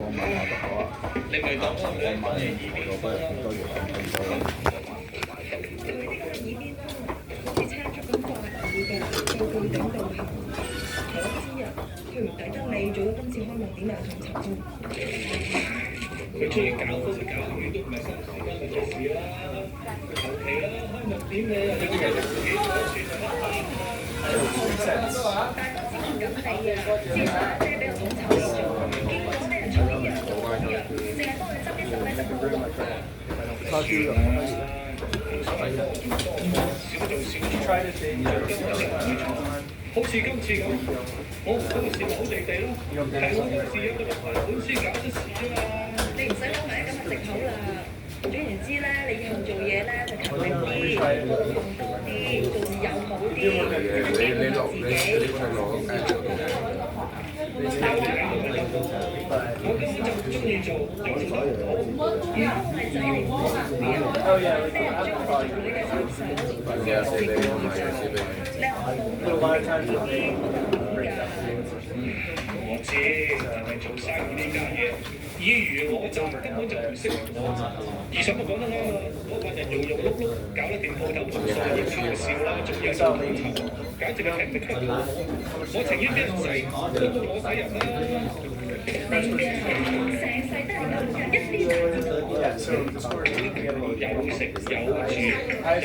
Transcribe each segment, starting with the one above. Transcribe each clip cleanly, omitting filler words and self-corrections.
我問下都好啊。你咪當我問我不如多餘咁多。佢呢個耳邊啦，好似差咗咁個係嘅，數據頂到行。我知啊，佢唔抵得你做咗今次開幕典禮統籌啫。佢中意搞嗰時搞遠都唔係新時間嘅事啦。求其啦，開幕典禮有啲嘢就自己做算啦。但係公司唔敢理啊，先生姐俾我統籌嚟做，結果咧又出呢樣做嗰樣，淨係幫佢執啲手咧就冇用㗎。叉燒肉係啊，少做少錯。好似今次咁，我唔嗰個事咪好地地咯，係我嗰時有個台本先搞出事啊嘛。你唔使攞埋咁嘅藉口啦。總言之咧，你以後做嘢咧就勤力啲，活動多啲，做事又好啲，自己滿足自己。我根本就唔中意做，又做得唔好。如果唔係就係我話你啊，咩人將我哋做你嘅手手，你係我冇我知，但係做生意呢家嘢，爾虞我詐根本就唔識我。而且我講得啱啊，我個人庸庸碌碌，搞得掂鋪頭同所有搞笑啦，仲有收統籌，簡直係踢得出我。我情願俾人洗，都冇我洗人啦。你嘅成世都係咁嘅，一啲都唔知道。有食有住，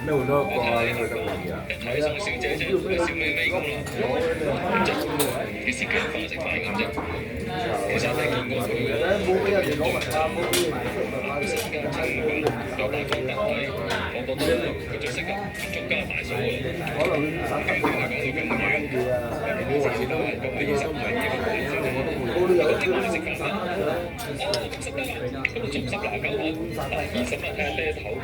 咩好多個啊？呢個得意啊！睇上小姐姐笑眯眯咁咯，啲時間花食飯咁啫。其實你見過佢嘅，冇俾人哋攞埋啊！冇俾人哋時間真係有大方得體，我覺得佢最適合做家大嫂嘅。可能省緊啲講到咁遠，冇話事都係咁，呢個都唔係嘢，我都有啲食飯啦。識得啦，咁仲濕拿狗喎，20蚊係啤頭嘅，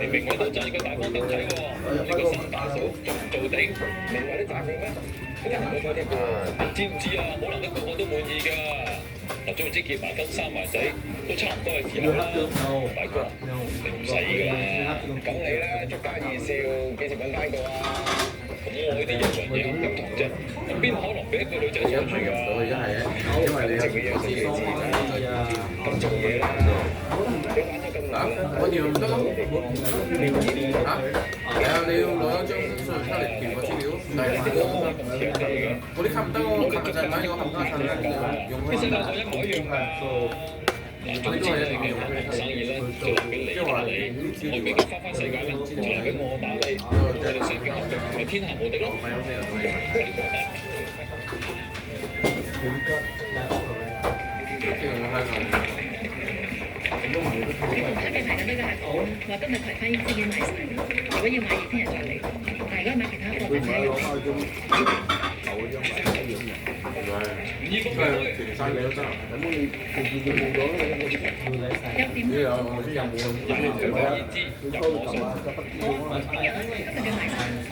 你明我都真係個大方得體喎，呢個三大嫂做唔做地，你話啲炸佢咩？好難講嗰啲㗎，知唔知啊？可能一個個都滿意㗎。嗱，總之結埋婚生埋仔都差唔多係時候啦，大哥，你唔使㗎啦，咁你咧足家二少幾時揾翻個啊？咁我呢啲日常嘢唔同啫，邊可能俾一個女仔坐住㗎？因為你有自己知咁做嘢啦，你玩咗咁耐啦，我要唔得咯？係啊，你要攞一張信用卡嚟填個資料，但係我啲卡唔得喎，卡就係買個冚家產嚟用其實兩個一模一樣㗎。嗱，總之你嘅生意咧，就留俾你打理，我俾佢翻世界啦，就留俾我打理，我哋雙邊合作，咪天下無敵咯。睇未排緊呢個客房，話今日葵花已經賣晒，如果要買嘢，聽日再嚟。但係如果買其他貨，就睇有點呢個我知有冇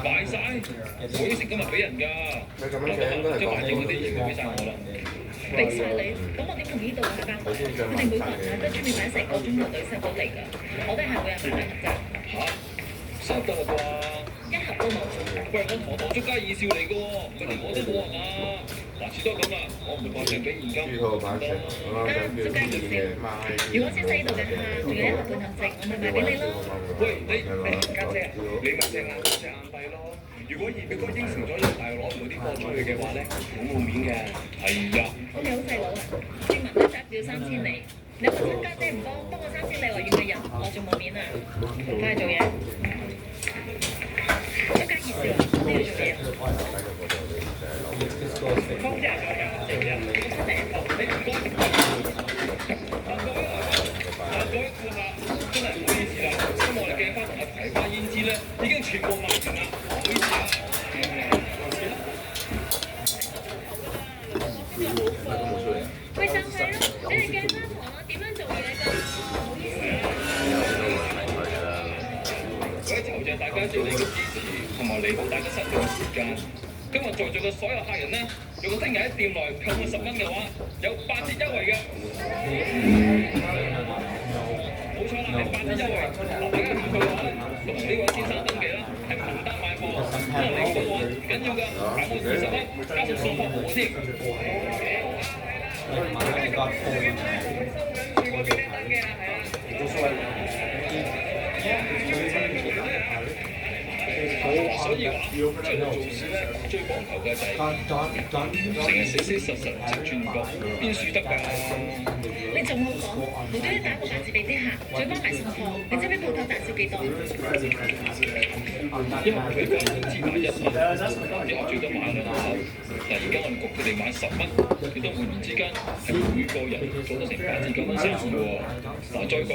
賣晒，我應承今日俾人㗎。你咁樣請都係將埋剩嗰啲嘢俾晒我啦。俾晒你，咁我點同呢度嘅客戶？佢哋每個人啊都專門買成個中國女婿過嚟㗎，我都係每人買2盒咋。嚇，收得啦啩？一盒都冇。喂，我堂堂足家二少嚟㗎喎，唔係我都冇啊嘛。嗱，至多咁啦，我唔會話淨俾現金。豬肚版食，我諗想叫啲嘢賣。如果先細度嘅客，仲有1盒半盒剩，我咪賣俾你咯。喂，你家姐，你咪隻眼隻眼閉咯。如果二表哥應承咗人大攞唔到啲貨出去嘅話咧，好冇面嘅。係啊。我哋好細佬啊，證明咧只要3000里。你話親家姐唔幫我3000里外遠嘅人，我仲冇面啊！快去做嘢。足家二少啊，都要做嘢。方姐係啊，謝謝。你唔該。各位顧客，真係唔好意思啦，因為我哋嘅花同埋葵花胭脂咧已經全部賣完啦，唔好意思啊。俾好大嘅失業時間。今日在座嘅所有客人咧，如果聽日喺店內購滿10蚊嘅話，有8折優惠嘅。冇錯啦，係8折優惠。嗱，大家唔去嘅話咧，咁同呢位先生登記啦，係憑單買貨，因為你嘅話唔緊要㗎，減到20蚊，加上送貨服務添。所以話出嚟做事咧，最講求嘅就係成日死實實直轉角，邊輸得㗎？你仲好講，無端端打個八折俾啲客，再幫埋送貨，你知唔知鋪頭賺少幾多？因為佢講只買1蚊，你話最多買2口，但而家我哋焗佢哋買10蚊，亦都換言之間係每個人做到成8至9蚊生意喎。嗱，再講。